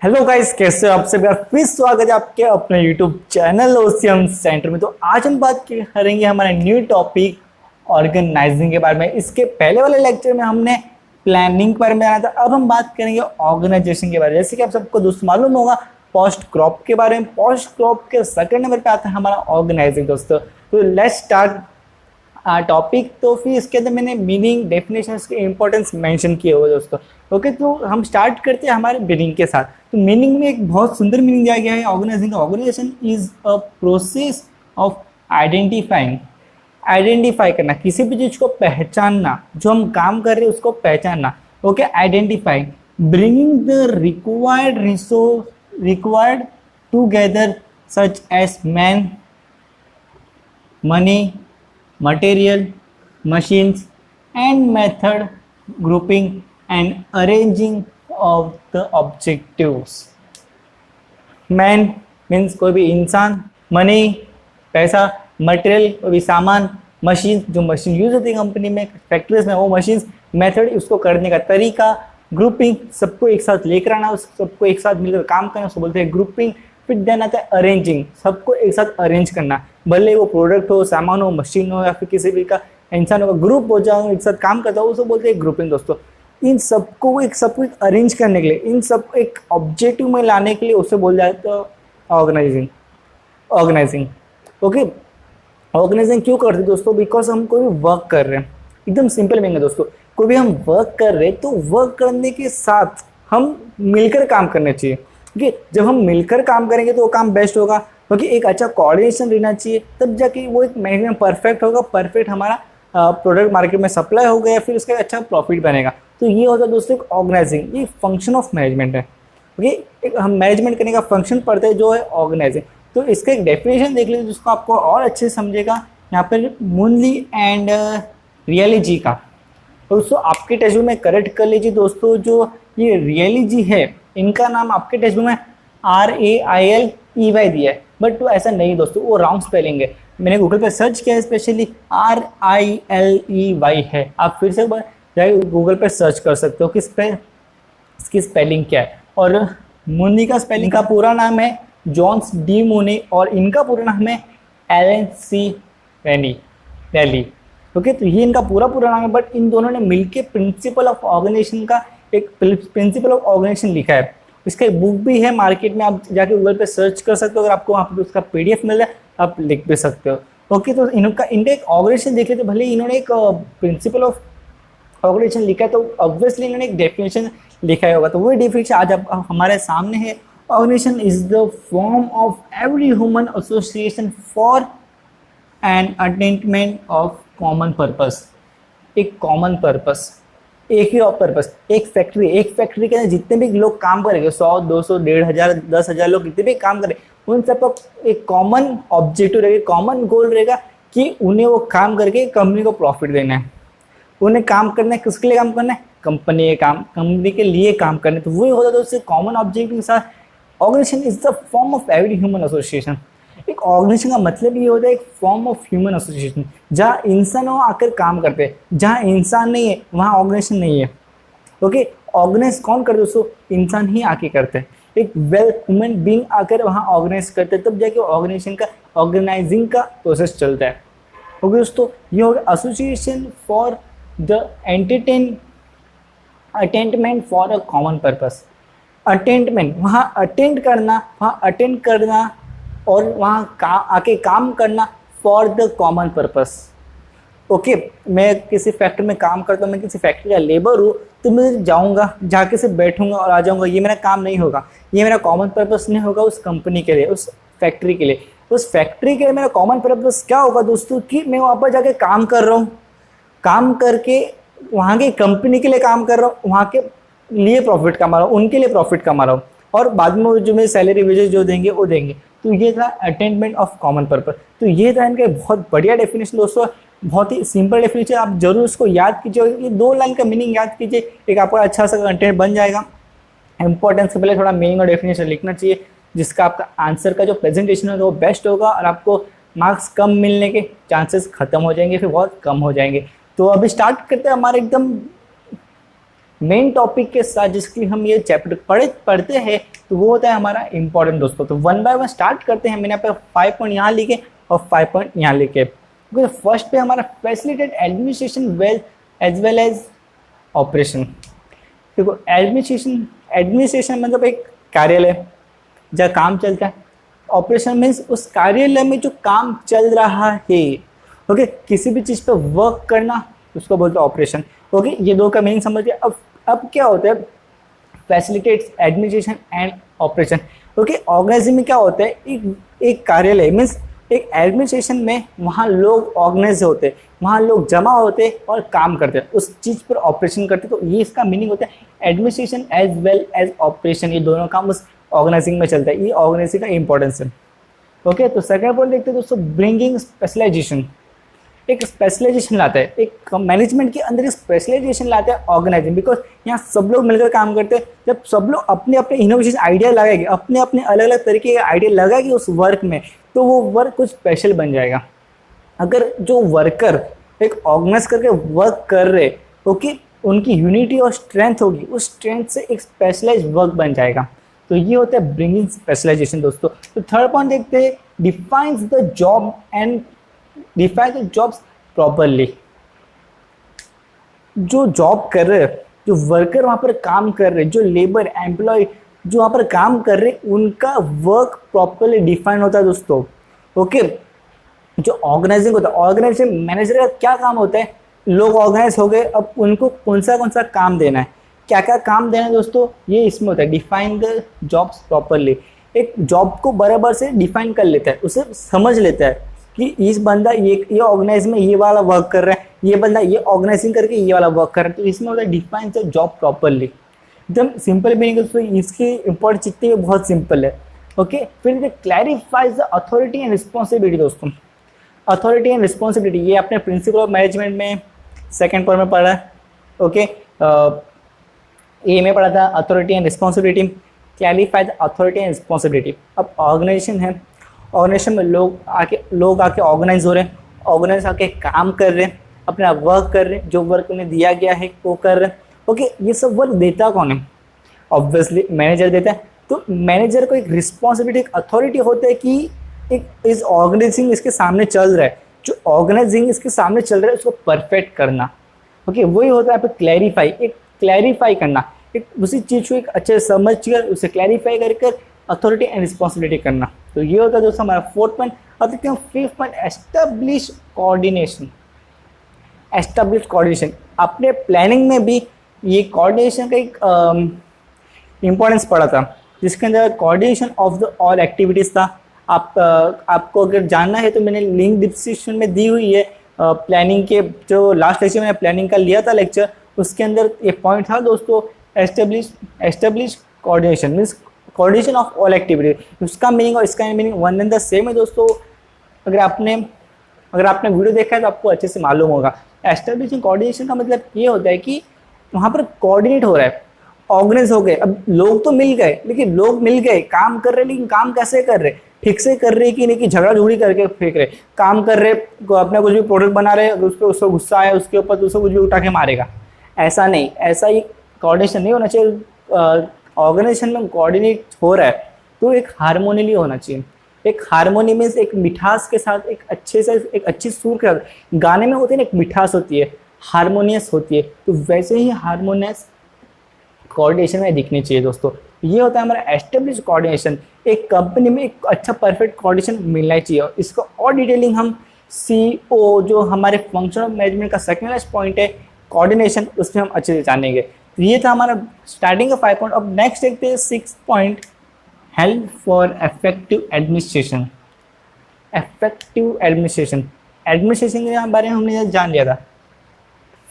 Hello guys, कैसे हो आप सब यार। फिर स्वागत है आपके अपने यूट्यूब चैनल ओसियम सेंटर में। तो आज हम बात करेंगे हमारे न्यू टॉपिक ऑर्गेनाइजिंग के बारे में। इसके पहले वाले लेक्चर में हमने प्लानिंग के बारे में जाना था, अब हम बात करेंगे ऑर्गेनाइजेशन के बारे में। जैसे कि आप सबको दोस्तों मालूम होगा पोस्ट क्रॉप के बारे में। पोस्ट क्रॉप के सेकंड नंबर पे आता है हमारा ऑर्गेनाइजिंग दोस्तों। तो लेट्स स्टार्ट टॉपिक। तो फिर इसके अंदर मैंने मीनिंग डेफिनेशन के इंपॉर्टेंस मेंशन किए हुए दोस्तों। ओके, तो हम स्टार्ट करते हैं हमारे मीनिंग के साथ। तो मीनिंग में एक बहुत सुंदर मीनिंग दिया गया है ऑर्गेनाइजिंग का। Organization is a process of identifying, identify करना, किसी भी चीज को पहचानना, जो हम काम कर रहे हैं उसको पहचानना। Okay, identify, bringing the required resource required together such as man, money, material, machines and method, grouping and arranging of the objectives. Man means कोई भी इंसान, मनी पैसा, मटेरियल कोई भी सामान, मशीन जो मशीन यूज होती है कंपनी में फैक्ट्रीज में वो मशीन्स, मेथड उसको करने का तरीका, ग्रुपिंग सबको एक साथ लेकर आना, सबको एक साथ मिलकर काम करना उसको बोलते हैं ग्रुपिंग। फिर देन आता है अरेंजिंग, सबको एक साथ अरेंज करना, भले वो प्रोडक्ट हो, सामान हो, मशीन हो या फिर किसी भी का इंसानों का ग्रुप हो जाओ एक साथ काम करता हो उसको बोलते हैं ग्रुपिंग दोस्तों। इन सबको एक अरेंज करने के लिए, इन सब एक ऑब्जेक्टिव में लाने के लिए उसे बोल जाते हैं ऑर्गेनाइजिंग। ऑर्गेनाइजिंग ओके, ऑर्गेनाइजिंग क्यों करते हैं दोस्तों? बिकॉज हम कोई भी वर्क कर रहे हैं, एकदम सिंपल मीनिंग है दोस्तों। कोई भी हम वर्क कर रहे हैं तो वर्क करने के साथ हम मिलकर काम करना चाहिए। ठीक, जब हम मिलकर काम करेंगे तो वो काम बेस्ट होगा, क्योंकि एक अच्छा कोऑर्डिनेशन रहना चाहिए, तब जाके वो एक मैक्सिमम परफेक्ट होगा। परफेक्ट हमारा प्रोडक्ट मार्केट में सप्लाई होगा या फिर उसका अच्छा प्रॉफिट बनेगा। तो ये होता है दोस्तों एक ऑर्गेनाइजिंग, ये फंक्शन ऑफ मैनेजमेंट है। ओके, एक हम मैनेजमेंट करने का फंक्शन पढ़ते हैं जो है ऑर्गेनाइजिंग। तो इसका एक डेफिनेशन देख लीजिए जिसको आपको और अच्छे से समझेगा यहाँ पर मुनली एंड रियली जी का। तो दोस्तों आपके टेक्स्ट बुक में करेक्ट कर लीजिए दोस्तों, जो ये रियली जी है इनका नाम आपके टेक्स्ट बुक में RAILEY दिया है, बट तो ऐसा नहीं दोस्तों, वो रॉन्ग स्पेलिंग है। मैंने गूगल पे सर्च किया है, स्पेशली RILEY है। आप फिर से जाके गूगल पे सर्च कर सकते हो कि इसकी स्पेलिंग क्या है। और मुनी का स्पेलिंग का पूरा नाम है जॉन्स डी मुनी और इनका पूरा नाम है एलन सी रैली। ओके, तो ये इनका पूरा नाम है, बट इन दोनों ने मिलके प्रिंसिपल ऑफ ऑर्गेनाइजेशन का एक प्रिंसिपल ऑफ ऑर्गेनाइजेशन लिखा है। इसका एक बुक भी है मार्केट में, आप जाके गूगल पे सर्च कर सकते हो। अगर आपको वहाँ पर उसका PDF मिल जाए आप लिख भी सकते हो। ओके, तो इनका एक ऑर्गेनाइजेशन देख लेते, भले इन्होंने एक प्रिंसिपल ऑफ ऑर्गेनाइजेशन लिखा है तो ऑब्वियसली इन्होंने एक डेफिनेशन लिखा होगा। तो वही डेफिनेशन आज आप हमारे सामने है। Organization is the form of every human association for an attainment of common purpose. एक कॉमन पर्पस, एक ही पर्पस। एक फैक्ट्री के अंदर जितने भी लोग काम करेंगे, 100, 200, 1,500, 10,000 लोग जितने भी काम करें, उन सबका एक कॉमन ऑब्जेक्टिव रहेगा, कॉमन गोल रहेगा कि उन्हें वो काम करके कंपनी को प्रॉफिट देना है। उन्हें काम करना है, किसके लिए काम करना है? कंपनी के लिए काम करना है। तो वही होता है दोस्तों कॉमन ऑब्जेक्टिव के साथ। Organization is the form of every human association. एक ऑर्गेनाइजेशन का मतलब ये होता है एक फॉर्म ऑफ ह्यूमन एसोसिएशन, जहाँ इंसानों आकर काम करते हैं। जहाँ इंसान नहीं है वहाँ ऑर्गेनाइजेशन नहीं है। ओके, ऑर्गेनाइज कौन करते दोस्तों? इंसान ही आके करते हैं। एक वेल ह्यूमन बीइंग आकर वहाँ ऑर्गेनाइज करते हैं, तब जाके ऑर्गेनाइजिंग का प्रोसेस चलता है। ओके दोस्तों, ये हो गया association for the attendment for a common purpose. Attendment, वहाँ अटेंड करना और वहाँ आके काम करना for the common purpose. Okay, मैं किसी फैक्ट्री में काम करता हूँ, मैं किसी फैक्ट्री का लेबर हूँ, तो मैं जाऊँगा, जाके से बैठूंगा और आ जाऊँगा, ये मेरा काम नहीं होगा, ये मेरा कॉमन पर्पस नहीं होगा उस कंपनी के लिए, उस फैक्ट्री के लिए। उस फैक्ट्री के लिए मेरा कॉमन पर्पस क्या होगा दोस्तों? कि मैं वहाँ पर जाके काम कर रहा हूँ, काम करके वहाँ की कंपनी के लिए काम कर रहा हूँ, वहाँ के लिए प्रॉफिट कमा रहा हूँ, उनके लिए प्रॉफिट कमा रहा हूँ, और बाद में जो मेरी सैलरी वेजेस जो देंगे वो देंगे। तो ये था अटेनमेंट ऑफ कॉमन पर्पस। तो ये था इनका बहुत बढ़िया डेफिनेशन दोस्तों, बहुत ही सिंपल डेफिनेशन। आप जरूर इसको याद कीजिए, ये 2 लाइन का मीनिंग याद कीजिए, एक आपका अच्छा सा कंटेंट बन जाएगा। इंपॉर्टेंस से पहले थोड़ा मीनिंग और डेफिनेशन लिखना चाहिए, जिसका आपका आंसर का जो प्रेजेंटेशन होगा वो बेस्ट होगा और आपको मार्क्स कम मिलने के चांसेस खत्म हो जाएंगे, फिर बहुत कम हो जाएंगे। तो अभी स्टार्ट करते हैं हमारे एकदम मेन टॉपिक के साथ जिसके लिए हम ये चैप्टर पढ़ते हैं, तो वो होता है हमारा इंपॉर्टेंट दोस्तों। तो वन बाय वन स्टार्ट करते हैं। मैंने यहाँ पे 5 पॉइंट यहाँ लिखे और 5 पॉइंट यहाँ लिखे। फर्स्ट पे हमारा facilitate administration well as well as operation. देखो एडमिनिस्ट्रेशन मतलब एक कार्यालय जहाँ काम चलता है। ऑपरेशन मीन्स उस कार्यालय में जो काम चल रहा है। ओके, किसी भी चीज़ पे वर्क करना उसको बोलते हैं ऑपरेशन। ओके, ये दो का मीनिंग समझ गए। अब क्या होता है facilitates administration and operation. Okay, organizing में क्या होता है, एक कार्यालय मीन्स एक एडमिनिस्ट्रेशन में वहाँ लोग ऑर्गेनाइज होते हैं, वहाँ लोग जमा होते हैं और काम करते हैं, उस चीज़ पर ऑपरेशन करते हैं। तो ये इसका मीनिंग होता है administration as well as operation. ये दोनों काम उस ऑर्गेनाइजिंग में चलता है। ये ऑर्गेनाइजिंग का इंपॉर्टेंस है। ओके, तो सेकंड पॉइंट देखते हैं दोस्तों, ब्रिंगिंग स्पेशलाइजेशन। एक स्पेशलाइजेशन लाता है, एक मैनेजमेंट के अंदर एक स्पेशलाइजेशन लाता है ऑर्गेनाइजिंग। बिकॉज यहाँ सब लोग मिलकर काम करते हैं। जब सब लोग अपने अपने इनोवेशन आइडिया लगाएंगे, अपने अपने अलग अलग तरीके के आइडिया लगाएंगे उस वर्क में, तो वो वर्क कुछ स्पेशल बन जाएगा। अगर जो वर्कर एक ऑर्गेनाइज करके वर्क कर रहे, ओके, उनकी यूनिटी और स्ट्रेंथ होगी, उस स्ट्रेंथ से एक स्पेशलाइज वर्क बन जाएगा। तो ये होता है ब्रिंगिंग स्पेशलाइजेशन दोस्तों। तो थर्ड पॉइंट देखते हैं, defines the job and define the jobs properly. जो जॉब कर रहे हैं, जो वर्कर वहाँ पर काम कर रहे हैं, जो लेबर एम्प्लॉय जो वहाँ पर काम कर रहे हैं, उनका वर्क प्रॉपरली डिफाइन होता है दोस्तों। ओके, जो ऑर्गेनाइजिंग होता है, ऑर्गेनाइजेशन मैनेजर का क्या काम होता है, लोग ऑर्गेनाइज हो गए, अब उनको कौन सा काम देना है, क्या क्या काम देना है दोस्तों, ये इसमें होता है डिफाइन द जॉब्स प्रॉपरली। एक जॉब को बराबर से डिफाइन कर लेता है, उसे समझ लेता है कि इस बंदा ये ऑर्गेनाइज में ये वाला वर्क कर रहा है, ये बंदा ये ऑर्गेनाइजिंग करके ये वाला वर्क कर रहा है। तो इसमें होता है डिफाइन द जॉब प्रॉपरली। एकदम सिंपल मीनिंग दोस्तों, इसकी इंपॉर्टेंस जितनी है बहुत सिंपल है। ओके, फिर clarifies the authority and responsibility दोस्तों। अथॉरिटी एंड रिस्पॉन्सिबिलिटी ये अपने प्रिंसिपल ऑफ मैनेजमेंट में सेकेंड पॉइंट में पढ़ा है। ओके, ए में पढ़ा था authority and responsibility. Clarify the authority and responsibility. अब ऑर्गेनाइजेशन है, ऑर्गेनाइजेशन में लोग आके ऑर्गेनाइज हो रहे हैं, ऑर्गेनाइज आके काम कर रहे हैं, अपना वर्क कर रहे हैं, जो वर्क उन्हें दिया गया है वो कर रहे हैं। ओके, ये सब वर्क देता कौन है, ऑब्वियसली मैनेजर देता है। तो मैनेजर को एक रिस्पॉन्सिबिलिटी, एक अथॉरिटी होता है कि एक इस ऑर्गेनाइजिंग इसके सामने चल रहा है, जो ऑर्गेनाइजिंग इसके सामने चल रहा है उसको परफेक्ट करना। ओके, वही होता है यहाँ पे क्लैरिफाई, एक क्लैरिफाई करना, एक उसी चीज़ को एक अच्छे से समझ कर उसे क्लैरिफाई कर अथॉरिटी एंड रिस्पॉन्सिबिलिटी करना। तो ये होता है दोस्तों हमारा फोर्थ पॉइंट। अब देखते हैं fifth point, establish coordination. Establish coordination, अपने प्लानिंग में भी ये कोऑर्डिनेशन का एक इम्पोर्टेंस पड़ा था, जिसके अंदर coordination of the all activities था। आपको अगर जानना है तो मैंने लिंक डिस्क्रिप्शन में दी हुई है। प्लानिंग के जो लास्ट लेक्चर मैंने प्लानिंग का लिया था लेक्चर, उसके अंदर ये पॉइंट था दोस्तों, establish coordination means coordination of all activity. उसका मीनिंग और इसका meaning one and the same है दोस्तों। अगर आपने वीडियो देखा है तो आपको अच्छे से मालूम होगा। एस्टेब्लिशिंग कोऑर्डिनेशन का मतलब ये होता है कि वहाँ पर कोऑर्डिनेट हो रहा है, ऑर्गेनाइज हो गए। अब लोग तो मिल गए, लेकिन लोग मिल गए, काम कर रहे, लेकिन काम कैसे कर रहे, ठीक से कर रहे कि नहीं, कि झगड़ा झूड़ी करके फेंक रहे, काम कर रहे, अपना कुछ भी प्रोडक्ट बना रहे, अगर उसको गुस्सा आया उसके ऊपर तो उसको कुछ भी उठा के मारेगा, ऐसा नहीं। ऐसा ही कोऑर्डिनेशन नहीं होना चाहिए। ऑर्गेनाइजेशन में कोऑर्डिनेट हो रहा है तो एक हारमोनियली होना चाहिए। एक हारमोनी मीन्स एक मिठास के साथ, एक अच्छे से एक अच्छी सुर के साथ। गाने में होती है ना, एक मिठास होती है, हारमोनियस होती है, तो वैसे ही हारमोनियस कोऑर्डिनेशन में दिखनी चाहिए दोस्तों। ये होता है हमारा एस्टेब्लिश कोऑर्डिनेशन। एक कंपनी में एक अच्छा परफेक्ट कोऑर्डिनेशन मिलना चाहिए। और इसको और डिटेलिंग हम CO जो हमारे फंक्शन ऑफ मैनेजमेंट का सेकंड लास्ट पॉइंट है कोऑर्डिनेशन, उसमें हम अच्छे से जानेंगे। तो ये था हमारा स्टार्टिंग का 5 पॉइंट। अब नेक्स्ट देखते हैं 6 point, help for effective administration. Effective administration, administration के बारे में हमने जान लिया था,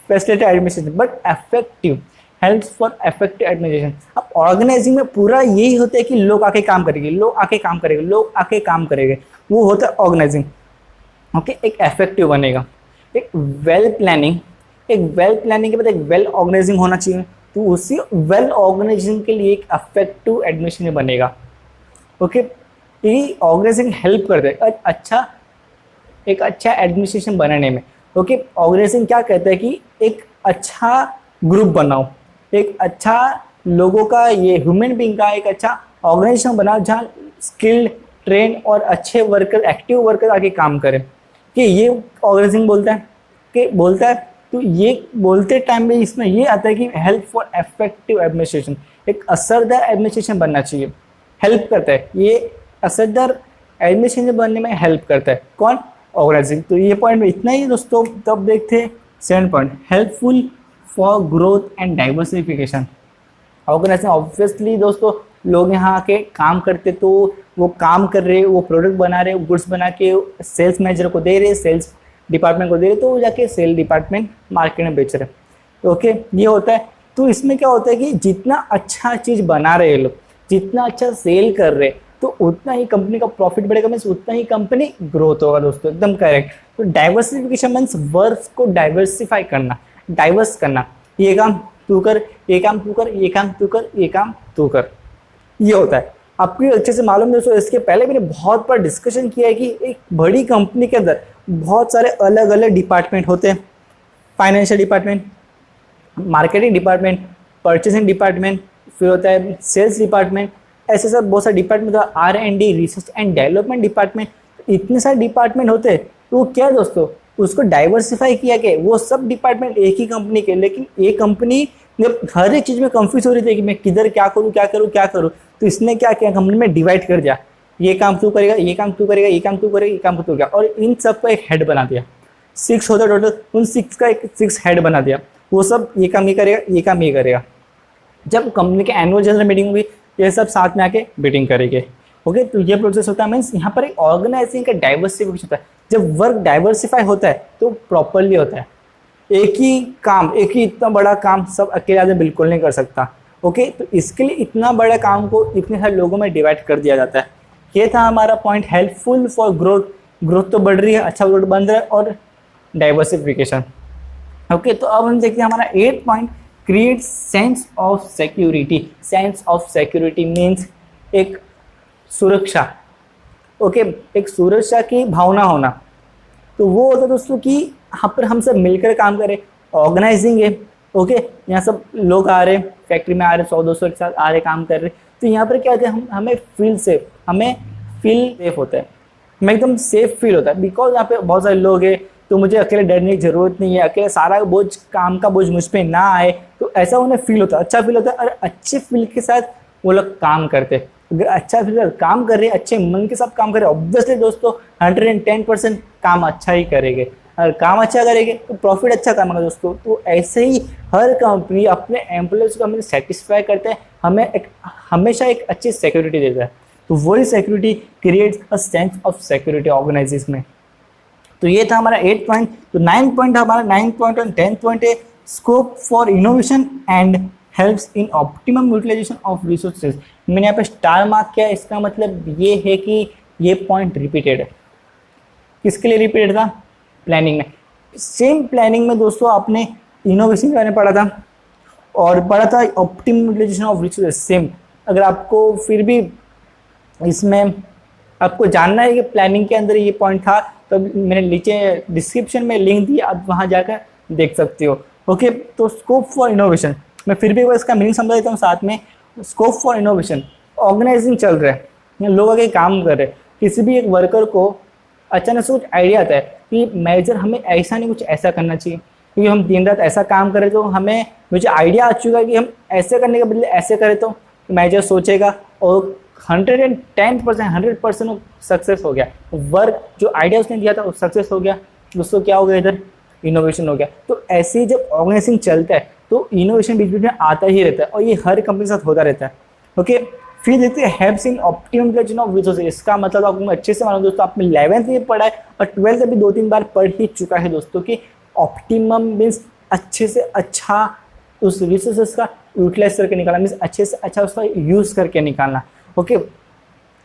facility administration, but effective, help for effective administration. अब ऑर्गेनाइजिंग में पूरा यही होता है कि लोग आके काम करेंगे, लोग आके काम करेंगे, लोग आके काम करेंगे, वो होता है ऑर्गेनाइजिंग। ओके, एक इफेक्टिव बनेगा। एक वेल प्लानिंग के बाद एक वेल ऑर्गेनाइजिंग होना चाहिए, तो उसी वेल ऑर्गेनाइजिंग के लिए एक इफेक्टिव एडमिनिस्ट्रेशन बनेगा। ओके, ये ऑर्गेनाइजिंग हेल्प करता है एक अच्छा एडमिनिस्ट्रेशन बनाने में। ओके, ऑर्गेनाइजिंग क्या कहता है कि एक अच्छा ग्रुप बनाओ, एक अच्छा लोगों का, ये ह्यूमन बीइंग का एक अच्छा ऑर्गेनाइजेशन बना जहाँ स्किल्ड, ट्रेन और अच्छे वर्कर, एक्टिव वर्कर आके काम करें। कि ये ऑर्गेनाइजिंग बोलता है तो ये बोलते टाइम में इसमें ये आता है कि हेल्प फॉर इफेक्टिव एडमिनिस्ट्रेशन, एक असरदार एडमिनिस्ट्रेशन बनना चाहिए, हेल्प करता है ये असरदार एडमिनिस्ट्रेशन बनने में हेल्प करता है कौन, ऑर्गेनाइजिंग। तो ये पॉइंट में इतना ही दोस्तों। तब देखते 7 point, helpful for growth and diversification. Organization obviously दोस्तों लोग यहाँ आके काम करते तो वो काम कर रहे, वो प्रोडक्ट बना रहे, गुड्स बना के सेल्स मैनेजर को दे रहे, सेल्स डिपार्टमेंट को दे रहे, तो वो जाके सेल डिपार्टमेंट मार्केट में बेच रहे। ओके, ये होता है। तो इसमें क्या होता है कि जितना अच्छा चीज़ बना रहे लोग, जितना अच्छा सेल कर रहे, तो उतना ही कंपनी का प्रॉफिट बढ़ेगा, मीन्स उतना ही कंपनी ग्रोथ होगा दोस्तों, एकदम करेक्ट। तो डाइवर्सिफिकेशन मीन्स वर्क को डाइवर्सिफाई करना, डाइवर्स करना, ये काम तू कर, ये काम तू कर, ये काम तू कर, ये काम तू कर, ये होता है। आपको अच्छे से मालूम है दोस्तों, इसके पहले मैंने बहुत बार डिस्कशन किया है कि एक बड़ी कंपनी के अंदर बहुत सारे अलग अलग डिपार्टमेंट होते हैं। Financial department, marketing department, purchasing department, फिर होता है सेल्स डिपार्टमेंट, ऐसे सब बहुत सारे department, R&D, research and development department, इतने सारे डिपार्टमेंट होते हैं। तो वो क्या है दोस्तों, उसको डाइवर्सिफाई किया गया, वो सब डिपार्टमेंट एक ही कंपनी के, लेकिन एक कंपनी जब हर एक चीज़ में कंफ्यूज हो रही थी कि मैं किधर क्या करूँ क्या करूँ क्या करूँ, तो इसने क्या किया, कंपनी में डिवाइड कर दिया, ये काम तू करेगा, ये काम तू करेगा, ये काम तू करेगा, ये काम तू करेगा, और इन सब का एक हेड बना दिया। 6 होता टोटल, उन 6 का एक 6 हेड बना दिया, वो सब ये काम ये करेगा, ये काम ये करेगा। जब कंपनी के एनुअल जनरल मीटिंग हुई, ये सब साथ में आके मीटिंग करेंगे। ओके, तो ये प्रोसेस होता है, मीन्स यहाँ पर एक ऑर्गेनाइजिंग का डाइवर्सिफिकेशन होता है। जब वर्क डाइवर्सिफाई होता है तो प्रॉपरली होता है। एक ही काम, एक ही इतना बड़ा काम सब अकेले आदमी बिल्कुल नहीं कर सकता। ओके, तो इसके लिए इतना बड़ा काम को इतने सारे लोगों में डिवाइड कर दिया जाता है। ये था हमारा point, helpful for growth, growth तो बढ़ रही है, अच्छा ग्रोथ बन रहा है, और डाइवर्सिफिकेशन। ओके, तो अब हम देखते हैं हमारा 8 point, create sense of security. Sense of security means एक सुरक्षा। ओके, एक सुरक्षा की भावना होना। तो वो होता है दोस्तों कि यहाँ पर हम सब मिलकर काम करें, ऑर्गेनाइजिंग है। ओके, यहाँ सब लोग आ रहे, फैक्ट्री में आ रहे, 100-200 एक साथ आ रहे, काम कर रहे, तो यहाँ पर क्या होता है, हमें फील सेफ, हमें फील सेफ होता है, हमें एकदम सेफ फील होता है। बिकॉज यहाँ पे बहुत सारे लोग हैं, तो मुझे अकेले डरने की जरूरत नहीं है, अकेले सारा बोझ, काम का बोझ मुझ पर ना आए, तो ऐसा उन्हें फील होता है, अच्छा फील होता है। और अच्छे फील के साथ वो लोग काम करते हैं। अगर अच्छा फील काम कर रहे हैं, अच्छे मन के साथ काम कर रहे हैं, ऑब्वियसली दोस्तों 110% काम अच्छा ही करेंगे। अगर काम अच्छा करेंगे तो प्रॉफिट अच्छा कमाएगा दोस्तों। तो ऐसे ही हर कंपनी अपने एम्प्लॉयज़ को हमें सेटिस्फाई करते हैं, हमें हमेशा एक अच्छी सिक्योरिटी देता है। तो वही security creates a sense of security organization में। तो ये था हमारा 8 पॉइंट। तो 9 पॉइंट हमारा 9 पॉइंट और 10 पॉइंट है, scope for innovation and helps in optimum utilization of resources. मैंने यहाँ पे स्टार मार्क किया, इसका मतलब ये है कि ये पॉइंट रिपीटेड है। किसके लिए रिपीटेड था, प्लानिंग में। सेम प्लानिंग में दोस्तों आपने इनोवेशन के बारे में पढ़ा था और पढ़ा था optimum utilization of resources. Same, अगर आपको फिर भी इसमें आपको जानना है कि प्लानिंग के अंदर ये पॉइंट था, तो मैंने नीचे डिस्क्रिप्शन में लिंक दिया, आप वहाँ जाकर देख सकते हो। ओके, तो स्कोप फॉर इनोवेशन, मैं फिर भी एक बार इसका मीनिंग समझा देता हूँ साथ में। स्कोप फॉर इनोवेशन, ऑर्गेनाइजिंग चल रहा है, लोग आगे काम कर रहे हैं, किसी भी एक वर्कर को अचानक से कुछ आइडिया आता है कि मैनेजर हमें ऐसा नहीं कुछ ऐसा करना चाहिए, क्योंकि हम दिन रात ऐसा काम करें, तो हमें मुझे आइडिया आ चुका है कि हम ऐसे करने के बदले ऐसे करें, तो मैनेजर सोचेगा और 110% सक्सेस हो गया। वर्क जो आइडिया उसने दिया था वो सक्सेस हो गया, दोस्तों क्या हो गया, इधर इनोवेशन हो गया। तो ऐसे ही जब ऑर्गेनाइजिंग चलता है तो इनोवेशन बीच बीच में आता ही रहता है, और ये हर कंपनी के साथ होता रहता है। ओके, फिर देखते हैं helps in optimum utilization of resources. इसका मतलब आपको अच्छे से मालूम दोस्तों, आपने 11th में पढ़ा है और 12th अभी 2-3 बार पढ़ ही चुका है दोस्तों कि ऑप्टिमम मीन्स अच्छे से अच्छा उस रिसोर्सेज का यूटिलाइज करके निकालना, मीन्स अच्छे से अच्छा उसका यूज़ करके निकालना। ओके,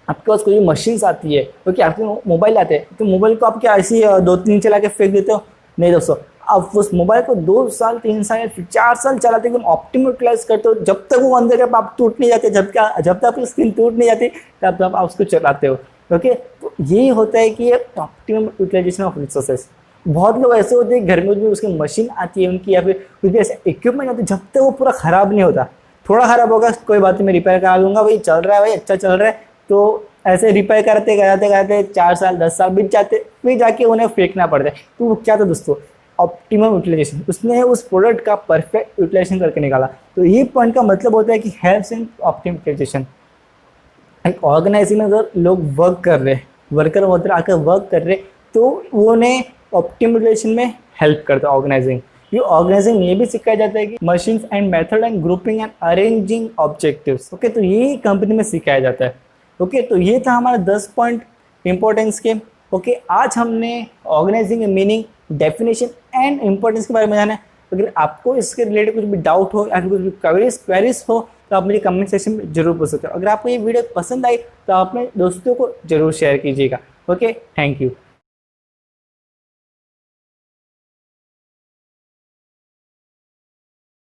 आपके पास कोई मशीन्स आती है, ओके, आपके मोबाइल आते हैं, तो मोबाइल को आप क्या ऐसी 2-3 चला के फेंक देते हो, नहीं दोस्तों, आप उस मोबाइल को 2 साल 3 साल या फिर 4 साल चलाते एकदम ऑप्टिमम यूटिलाइज करते हो, जब तक वो अंदर के आप टूट नहीं जाते, जब तक आपकी स्क्रीन टूट नहीं जाती तब तक आप उसको चलाते हो। ओके, तो यही होता है कि ऑप्टिमम यूटिलाइजेशन ऑफ रिसोर्सेज। बहुत लोग ऐसे होते हैं घर में जो उसकी मशीन आती है उनकी, या फिर उसके ऐसे इक्विपमेंट आते हैं, जब तक वो पूरा ख़राब नहीं होता, थोड़ा ख़राब होगा कोई बात नहीं, मैं रिपेयर करा लूँगा, भाई चल रहा है, भाई अच्छा चल रहा है, तो ऐसे रिपेयर करते कराते कराते 4 साल 10 साल बीत जाते, फिर जाके उन्हें फेंकना पड़ता है। तो वो क्या था दोस्तों, ऑप्टिमम यूटिलाइजेशन, उसने उस प्रोडक्ट का परफेक्ट यूटिलाइजेशन करके निकाला। तो ये पॉइंट का मतलब होता है कि हेल्थ एंड ऑप्टिमम यूटिलाइजेशन। एक ऑर्गेनाइजिंग में अगर लोग वर्क कर रहे, वर्कर वगैरह आकर वर्क कर रहे, तो वो उन्हें ऑप्टिमाइजेशन में हेल्प करता है ऑर्गेनाइजिंग। ये ऑर्गेनाइजिंग में ये भी सिखाया जाता है कि machines and method and grouping and arranging objectives. Okay, तो ये कंपनी में सिखाया जाता है। ओके, तो ये था हमारा 10 पॉइंट इंपॉर्टेंस के। ओके, आज हमने organizing meaning, definition and importance के बारे में जाना है। अगर आपको इसके रिलेटेड कुछ भी डाउट हो या फिर कुछ भी क्वेरीज हो तो आप मुझे कमेंट सेक्शन में जरूर पूछ सकते हो। अगर आपको ये वीडियो पसंद आई तो आप अपने दोस्तों को जरूर शेयर कीजिएगा। Okay, thank you.